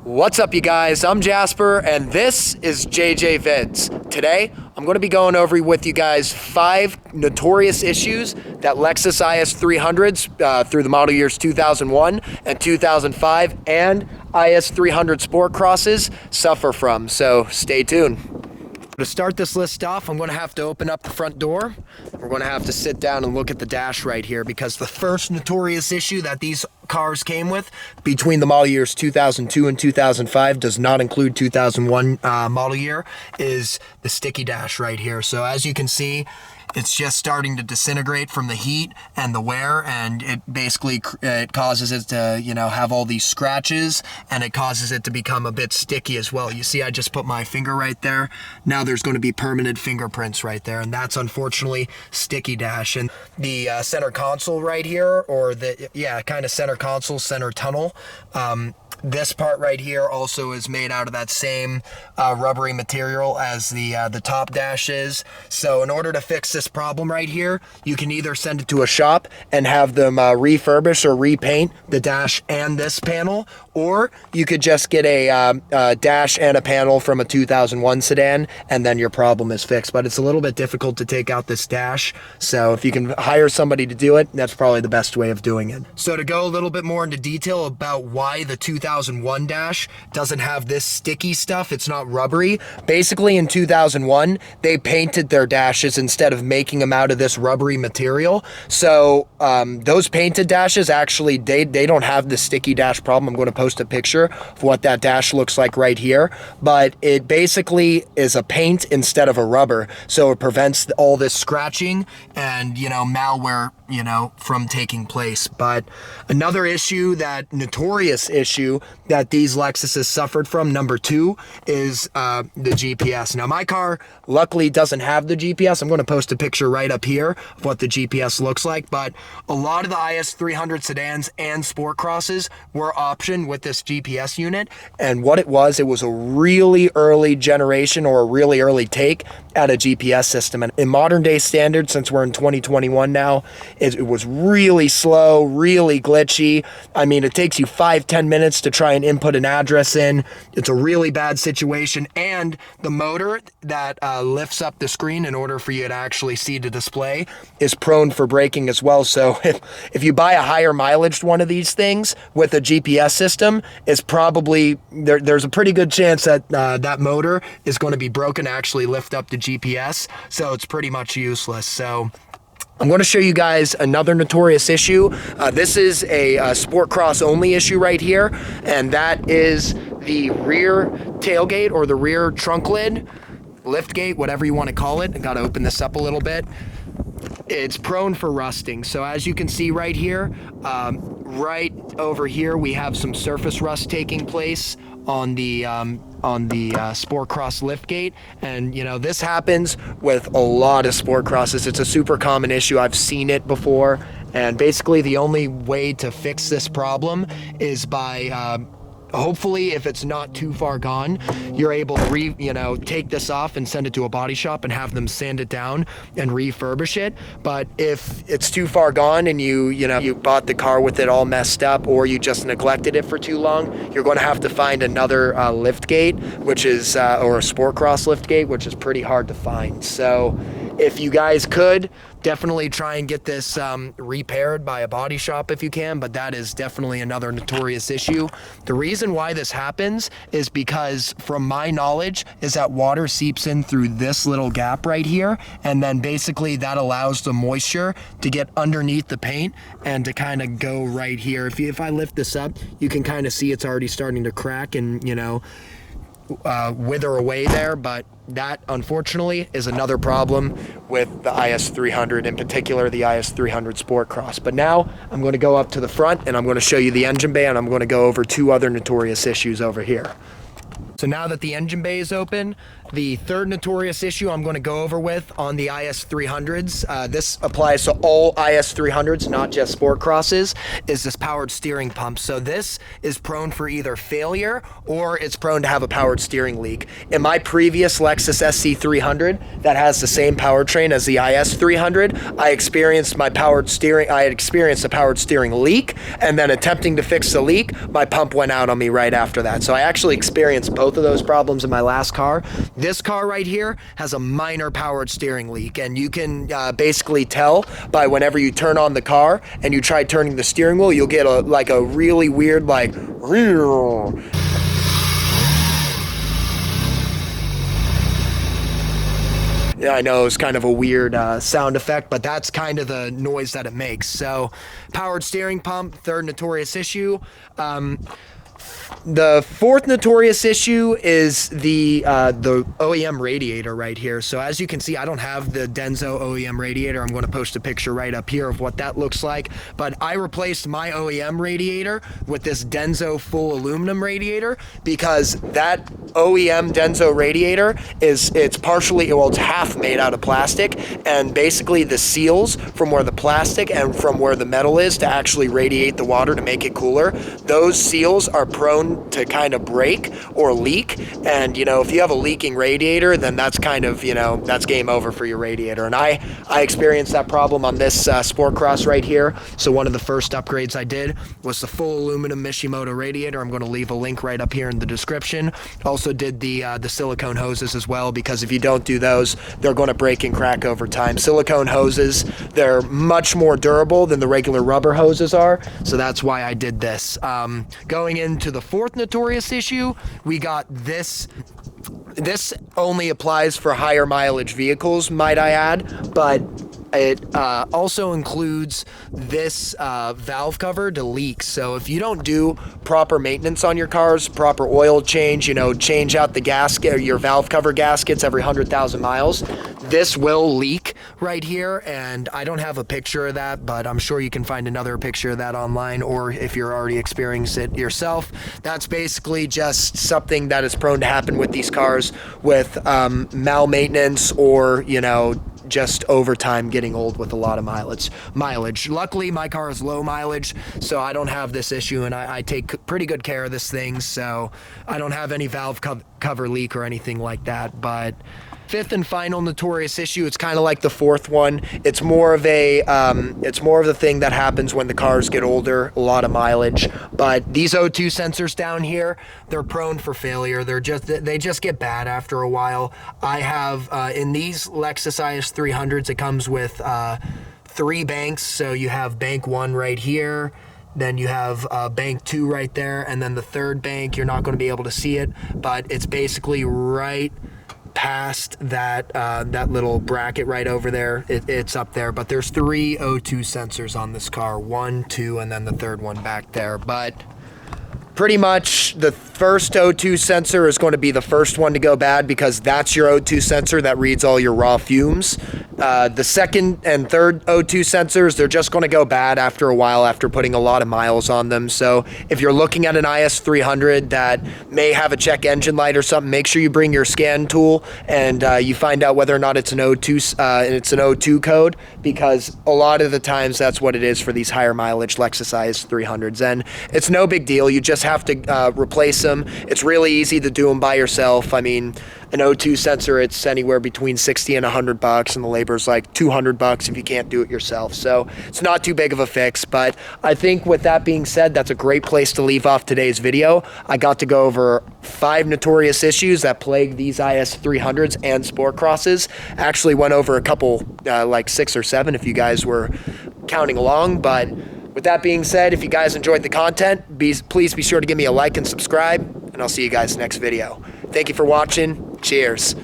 What's up, you guys? I'm Jasper, and this is JJ Vids. Today, I'm going to be going over with you guys 5 notorious issues that Lexus IS300s through the model years 2001 and 2005 and IS300 Sport Crosses suffer from, so stay tuned. To start this list off, I'm going to have to open up the front door. We're going to have to sit down and look at the dash right here, because the first notorious issue that these cars came with between the model years 2002 and 2005 does not include 2001 model year is the sticky dash right here. So as you can see, it's just starting to disintegrate from the heat and the wear, and it basically it causes it to, have all these scratches, and it causes it to become a bit sticky as well. You see, I just put my finger right there. Now there's going to be permanent fingerprints right there, and that's unfortunately sticky dash. And the center console right here, or the kind of center console, center tunnel, this part right here also is made out of that same rubbery material as the top dash is. So in order to fix this problem right here, you can either send it to a shop and have them refurbish or repaint the dash and this panel, or you could just get a dash and a panel from a 2001 sedan, and then your problem is fixed. But it's a little bit difficult to take out this dash, so if you can hire somebody to do it, that's probably the best way of doing it. So to go a little bit more into detail about why the 2001 dash doesn't have this sticky stuff, it's not rubbery. Basically in 2001, they painted their dashes instead of making them out of this rubbery material. So those painted dashes actually, they don't have the sticky dash problem. I'm going to post a picture of what that dash looks like right here, but it basically is a paint instead of a rubber, so it prevents all this scratching and malware from taking place. But another issue, that notorious issue that these Lexuses suffered from, number 2, is the GPS. Now my car luckily doesn't have the GPS. I'm going to post a picture right up here of what the GPS looks like, but a lot of the IS300 sedans and Sport Crosses were optioned with this GPS unit, and what it was a really early generation, or a really early take at a GPS system. And in modern day standards, since we're in 2021 now, it was really slow, really glitchy. I mean, it takes you 5-10 minutes to try and input an address in. It's a really bad situation, and the motor that lifts up the screen in order for you to actually see the display is prone for breaking as well. So if you buy a higher mileage one of these things with a GPS system, it's probably, there's a pretty good chance that that motor is going to be broken to actually lift up the GPS, so it's pretty much useless. So I'm going to show you guys another notorious issue. This is a Sport Cross only issue right here, and that is the rear tailgate, or the rear trunk lid, lift gate, whatever you want to call it. I got to open this up a little bit. It's prone for rusting. So as you can see right here, right over here, we have some surface rust taking place on the Sport Cross liftgate, and this happens with a lot of Sport Crosses. It's a super common issue. I've seen it before, and basically the only way to fix this problem is by hopefully, if it's not too far gone, you're able to take this off and send it to a body shop and have them sand it down and refurbish it. But if it's too far gone and you bought the car with it all messed up, or you just neglected it for too long, you're going to have to find another lift gate, which is or a Sport Cross lift gate, which is pretty hard to find. So if you guys could, definitely try and get this repaired by a body shop if you can, but that is definitely another notorious issue. The reason why this happens is because, from my knowledge, is that water seeps in through this little gap right here, and then basically that allows the moisture to get underneath the paint and to kind of go right here. If I lift this up, you can kind of see it's already starting to crack and wither away there. But that, unfortunately, is another problem with the IS300, in particular the IS300 Sport Cross. But now I'm going to go up to the front and I'm going to show you the engine bay, and I'm going to go over 2 other notorious issues over here. So now that the engine bay is open, the third notorious issue I'm going to go over with on the IS300s, this applies to all IS300s, not just sport crosses, is this powered steering pump. So this is prone for either failure or it's prone to have a powered steering leak. In my previous Lexus SC300 that has the same powertrain as the IS300, I experienced a powered steering leak, and then attempting to fix the leak, my pump went out on me right after that. So I actually experienced both of those problems in my last car. This car right here has a minor powered steering leak, and you can basically tell by whenever you turn on the car and you try turning the steering wheel, you'll get a really weird Yeah, I know it's kind of a weird sound effect, but that's kind of the noise that it makes. So, powered steering pump, third notorious issue. The fourth notorious issue is the OEM radiator right here. So as you can see, I don't have the Denso OEM radiator. I'm going to post a picture right up here of what that looks like. But I replaced my OEM radiator with this Denso full aluminum radiator because that OEM Denso radiator it's half made out of plastic, and basically the seals from where the plastic and from where the metal is to actually radiate the water to make it cooler, those seals are prone to kind of break or leak. And if you have a leaking radiator, then that's kind of that's game over for your radiator. And I experienced that problem on this sport cross right here. So one of the first upgrades I did was the full aluminum Mishimoto radiator. I'm going to leave a link right up here in the description. Also did the silicone hoses as well, because if you don't do those, they're going to break and crack over time. Silicone hoses, they're much more durable than the regular rubber hoses are, so that's why I did this. Going into the fourth notorious issue, we got this. This only applies for higher mileage vehicles, might I add, but it also includes this valve cover to leak. So if you don't do proper maintenance on your cars, proper oil change, change out the gasket or your valve cover gaskets every 100,000 miles, this will leak right here. And I don't have a picture of that, but I'm sure you can find another picture of that online, or if you're already experiencing it yourself. That's basically just something that is prone to happen with these cars with malmaintenance or, just over time getting old with a lot of mileage. Luckily, my car is low mileage, so I don't have this issue, and I take pretty good care of this thing, so I don't have any valve cover leak or anything like that. But fifth and final notorious issue, it's kind of like the fourth one. It's more of the thing that happens when the cars get older, a lot of mileage. But these O2 sensors down here, they're prone for failure. They just get bad after a while. I have in these Lexus IS300s, it comes with 3 banks. So you have bank 1 right here, then you have bank 2 right there, and then the third bank, you're not going to be able to see it, but it's basically right past that little bracket right over there. It's up there, but there's 3 O2 sensors on this car, 1, 2, and then the third one back there. But pretty much the first O2 sensor is going to be the first one to go bad, because that's your O2 sensor that reads all your raw fumes. The second and third O2 sensors, they're just going to go bad after a while, after putting a lot of miles on them. So if you're looking at an IS300 that may have a check engine light or something, make sure you bring your scan tool and you find out whether or not it's an O2 code, because a lot of the times that's what it is for these higher mileage Lexus IS300s. And it's no big deal. You just have to replace them. It's really easy to do them by yourself. I mean, an O2 sensor, it's anywhere between $60 and $100, and the labor's like $200 if you can't do it yourself. So it's not too big of a fix. But I think with that being said, that's a great place to leave off today's video. I got to go over 5 notorious issues that plague these IS300s and sport crosses. Actually went over a couple, like 6 or 7 if you guys were counting along. But with that being said, if you guys enjoyed the content, please be sure to give me a like and subscribe, and I'll see you guys next video. Thank you for watching. Cheers.